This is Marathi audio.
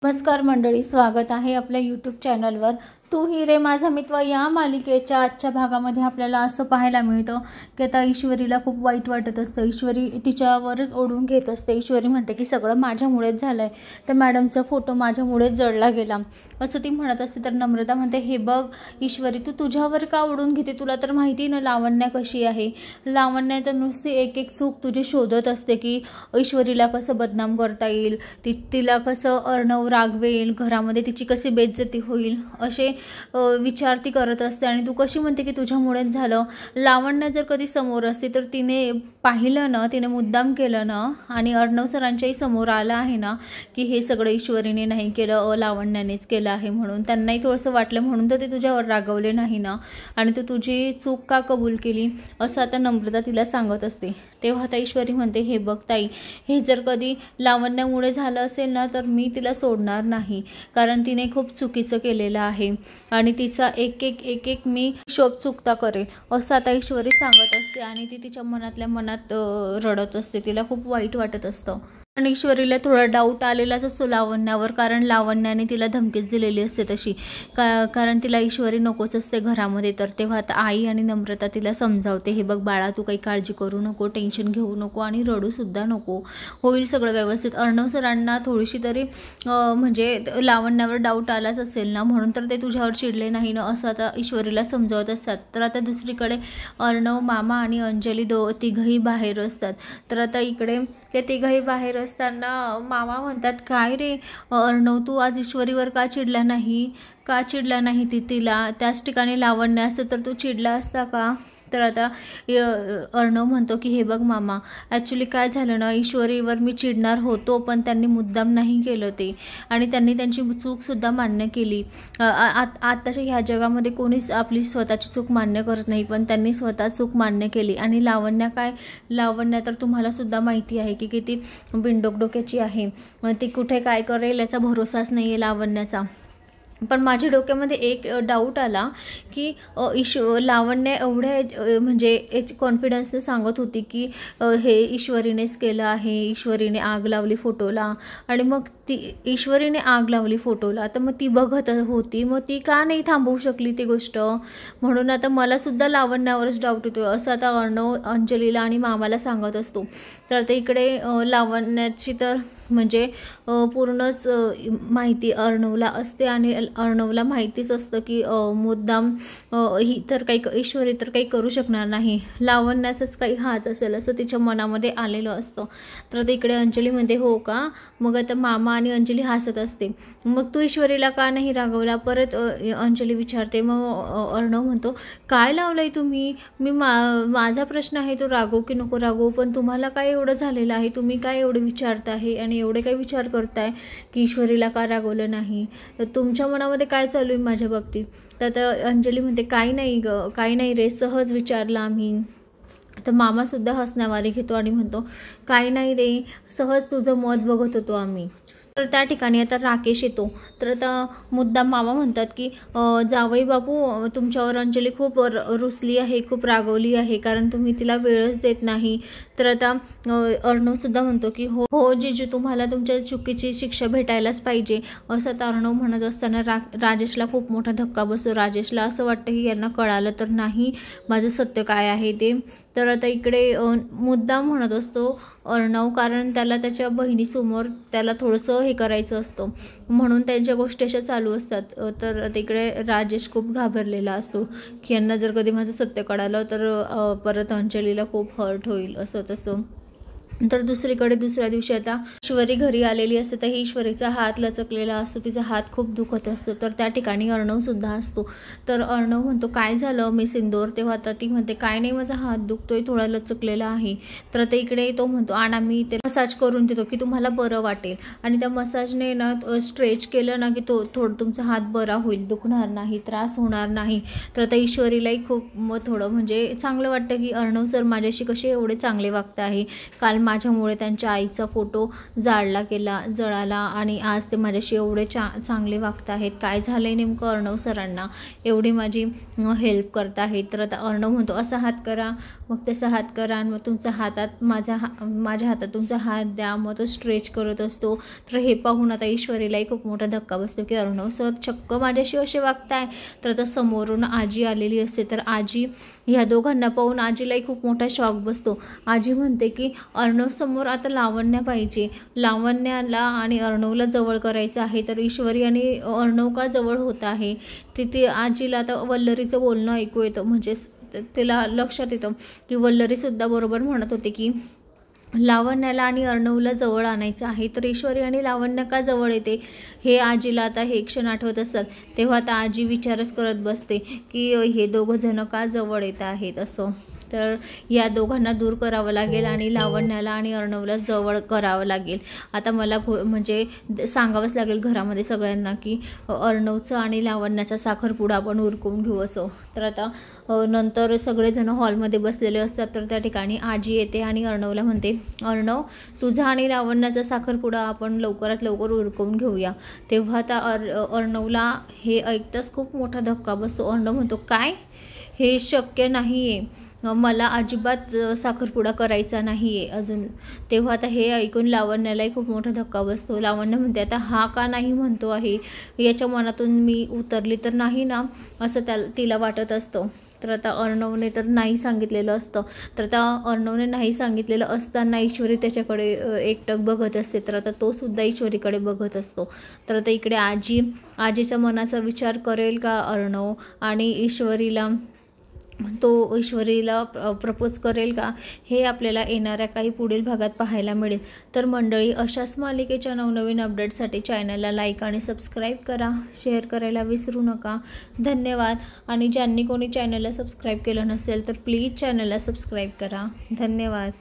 नमस्कार मंडळी, स्वागत आहे आपल्या यूट्यूब चॅनलवर. तू ही रे माझा मित्र या मालिकेच्या आजच्या भागामध्ये आपल्याला असं पाहायला मिळतं की आता ईश्वरीला खूप वाईट वाटत असतं. ईश्वरी तिच्यावरच ओढून घेत असते. ईश्वरी म्हणते की सगळं माझ्यामुळेच झालं आहे, तर मॅडमचा फोटो माझ्यामुळेच जळला गेला असं ती म्हणत असते. तर नम्रता म्हणते, हे बघ ईश्वरी, तू तुझ्यावर का ओढून घेते? तुला तर माहिती ना लावण्या कशी आहे. लावण्या तर नुसती एक एक चूक तुझी शोधत असते की ईश्वरीला कसं बदनाम करता येईल, तिला कसं अर्णव रागवेल, घरामध्ये तिची कशी बेइज्जती होईल असे विचार ती करत असते. आणि तू कशी म्हणते की तुझ्यामुळेच झालं. लावण्य जर कधी समोर असते तर तिने पाहिलं ना, तिने मुद्दाम केलं ना, आणि अर्णव सरांच्याही समोर आलं आहे ना की हे सगळं ईश्वरीने नाही केलं, लावण्यानेच केलं आहे म्हणून. त्यांनाही थोडंसं वाटलं म्हणून तर ते तुझ्यावर रागवले नाही ना, आणि तू तुझी चूक का कबूल केली असं आता नम्रता तिला सांगत असते. तेव्हा आता ईश्वरी म्हणते, हे बघ ताई, हे जर कधी लावण्यामुळे झालं असेल ना तर मी तिला सोडणार नाही, कारण तिने खूप चुकीचं केलेलं आहे आणि तिचा एक एक मी शोध चुकता करेल असं आता ईश्वरी सांगत असते. आणि ती तिच्या मनातल्या मनात रडत असते. तिला खूप वाईट वाटत असतं. आणि ईश्वरीला थोडा डाऊट आलेलाच असतो लावण्यावर, कारण लावण्याने तिला धमकीच दिलेली असते तशी, कारण तिला ईश्वरी नकोच असते घरामध्ये. तर तेव्हा आता आई आणि नम्रता तिला समजावते, हे बघ बाळा, तू काही काळजी करू नको, टेन्शन घेऊ नको आणि रडूसुद्धा नको, होईल सगळं व्यवस्थित. अर्णव सरांना थोडीशी तरी म्हणजे लावण्यावर डाऊट आलाच असेल ना, म्हणून तर ते तुझ्यावर चिडले नाही ना असं आता ईश्वरीला समजावत असतात. तर आता दुसरीकडे अर्णव, मामा आणि अंजली तिघही बाहेर असतात. तर आता इकडे ते तिघही बाहेर असताना मामा म्हणतात, काय रे अर्णव, तू आज ईश्वरीवर का चिडला नाही तिला त्याच ठिकाणी लावण्य असतं तर तू चिडला असता का? तर आता अर्णव म्हणतो की हे बघ मामा, ॲक्च्युली काय झालं ना, ईश्वरीवर मी चिडणार होतो पण त्यांनी मुद्दाम नाही केलं ते, आणि त्यांनी त्यांची चूकसुद्धा मान्य केली. आत्ताच्या ह्या जगामध्ये कोणीच आपली स्वतःची चूक मान्य करत नाही, पण त्यांनी स्वतः चूक मान्य केली. आणि लावण्या तर तुम्हालासुद्धा माहिती आहे की किती बिनडोकडोक्याची आहे. ती कुठे काय करेल याचा भरोसाच नाही आहे लावण्याचा. पण माझ्या डोक्यामध्ये एक डाऊट आला की लावण्य एवढ्या म्हणजे कॉन्फिडन्सने सांगत होती की हे ईश्वरीनेच केलं आहे, ईश्वरीने आग लावली फोटोला, आणि मग ईश्वरीने आग लावली फोटोला, तर मग ती बघत होती, मग ती का नाही थांबवू शकली ती गोष्ट? म्हणून आता मलासुद्धा लावण्यावरच डाऊट येतो असं आता अर्णव अंजलीला आणि मामाला सांगत असतो. तर आता इकडे लावण्याची तर म्हणजे पूर्णच माहिती अर्णवला असते, आणि अर्णवला माहितीच असतं की मुद्दाम ही तर काही ईश्वरी तर काही करू शकणार नाही, लावण्याचाच काही हात असेल असं तिच्या मनामध्ये आलेलं असतं. तर आता इकडे अंजली म्हणते, हो का? मग आता मामा आणि अंजली हसत असते. मग तू ईश्वरीला का नाही रागवला? परत अंजली विचारते. मग अर्णव म्हणतो, काय लावलंय तुम्ही? माझा प्रश्न आहे तो रागवू की नको रागवू, पण तुम्हाला काय एवढं झालेलं आहे? तुम्ही काय एवढं विचारता आहे आणि एवढे काय विचार करताय की ईश्वरीला का रागवलं नाही? तर तुमच्या मनामध्ये काय चालू आहे माझ्या बाबतीत? तर आता अंजली म्हणते, काही नाही रे, सहज विचारलं आम्ही. तर मामासुद्धा हसण्यावारी घेतो आणि म्हणतो, काही नाही रे, सहज तुझं मत बघत होतो आम्ही. तर त्या ठिकाणी आता राकेश येतो. तर आता मुद्दाम मामा म्हणतात की जावई बापू, तुमच्यावर अंजली खूप रुसली आहे, खूप रागवली आहे, कारण तुम्ही तिला वेळच देत नाही. तर आता अर्णवसुद्धा म्हणतो की हो जिजू, तुम्हाला तुमच्या चुकीची शिक्षा भेटायलाच पाहिजे असं आता अर्णव म्हणत असताना राजेशला खूप मोठा धक्का बसतो. राजेशला असं वाटतं की यांना कळालं तर नाही माझं सत्य काय आहे ते. तर आता इकडे मुद्दाम म्हणत असतो अर्णव, कारण त्याला त्याच्या बहिणीसमोर त्याला थोडंसं हे करायचं असतं, म्हणून त्यांच्या गोष्टी अशा चालू असतात. तर तिकडे राजेश खूप घाबरलेला असतो की यांना जर कधी माझं सत्य कळालं तर परत अंजलीला खूप हर्ट होईल असं तसं. तर दुसरीकडे दुसऱ्या दिवशी आता ईश्वरी घरी आलेली असते. तर ईश्वरीचा हात लचकलेला असतो, तिचा हात खूप दुखत असतो. तर त्या ठिकाणी अर्णवसुद्धा असतो. तर अर्णव म्हणतो, काय झालं मी सिंदूर? तेव्हा आता ती म्हणते, काय नाही, माझा हात दुखतोय, थोडा लचकलेला आहे. तर आता इकडे तो म्हणतो, आणा मी ते मसाज करून देतो की तुम्हाला बरं वाटेल, आणि त्या मसाजने ना स्ट्रेच केलं ना की तो थोडं तुमचा हात बरा होईल, दुखणार नाही, त्रास होणार नाही. तर आता ईश्वरीलाही खूप थोडं म्हणजे चांगलं वाटतं की अर्णव सर माझ्याशी कसे एवढे चांगले वागत आहे. काल माझ्यामुळे त्यांच्या आईचा फोटो जळाला आणि आज ते माझ्याशी एवढे चांगले वागत आहेत. काय झालं आहे नेमकं अर्णव सरांना, एवढी माझी हेल्प करत आहेत. तर आता अर्णव म्हणतो असा हात करा, मग तसा हात करा, मग तुमच्या हातात माझ्या हातात तुमचा हात द्या, मग तो स्ट्रेच करत असतो. तर हे पाहून आता ईश्वरीलाही खूप मोठा धक्का बसतो की अर्णव सर चक्क माझ्याशी असे वागताय. तर आता समोरून आजी आलेली असते. तर आजी ह्या दोघांना पाहून आजीलाही खूप मोठा शॉक बसतो. आजी म्हणते की अर्णव समोर आता लावण्या पाहिजे, लावण्याला आणि अर्णवला जवळ करायचं आहे. तर ईश्वरी आणि अर्णव का जवळ होत आहे, तिथे आजीला आता वल्लरीचं बोलणं ऐकू येतं. म्हणजे तिला लक्षात येतं की वल्लरीसुद्धा बरोबर म्हणत होते की लावण्याला आणि अर्णवला जवळ आणायचं आहे. तर ईश्वरी आणि लावण्य का जवळ येते हे आजीला आता हे क्षण आठवत असतात. तेव्हा आता आजी विचारच करत बसते की हे दोघं जण का जवळ येत आहेत असं. तर या दोघांना दूर करावं लागेल आणि लावण्याला आणि अर्णवला जवळ करावं लागेल. आता मला म्हणजे सांगावंच लागेल घरामध्ये सगळ्यांना की अर्णवचं आणि लावण्याचा साखरपुडा आपण उरकून घेऊ असं. तर आता नंतर सगळेजण हॉलमध्ये बसलेले असतात. तर त्या ठिकाणी आजी येते आणि अर्णवला म्हणते अर्णव तुझा आणि लावण्याचा साखरपुडा आपण लवकरात लवकर उरकून घेऊया. तेव्हा आता अर्णवला हे ऐकताच खूप मोठा धक्का बसतो. अर्णव म्हणतो काय, हे शक्य नाही आहे, मला अजिबात साखरपुडा करायचा नाही आहे अजून. तेव्हा आता हे ऐकून लावण्यालाही खूप मोठा धक्का बसतो. लावण्य म्हणते आता हा का नाही म्हणतो आहे, याच्या मनातून मी उतरली तर नाही ना असं तिला वाटत असतं. तर आता अर्णवने तर नाही सांगितलेलं असतं. तर आता अर्णवने नाही सांगितलेलं असताना ईश्वरी त्याच्याकडे एकटक बघत असते. तर आता तो सुद्धा ईश्वरीकडे बघत असतो. तर आता इकडे आजीच्या मनाचा विचार करेल का अर्णव आणि ईश्वरीला प्रपोज करेल का, हे आपल्याला येणाऱ्या काही पुढील भागात पाहायला मिळेल. तर मंडळी अशाच मालिकेच्या नवनवीन अपडेटसाठी चॅनलला लाईक आणि सबस्क्राईब करा, शेअर करायला विसरू नका. धन्यवाद. आणि ज्यांनी कोणी चॅनलला सबस्क्राईब केलं नसेल तर प्लीज चॅनलला सबस्क्राईब करा. धन्यवाद.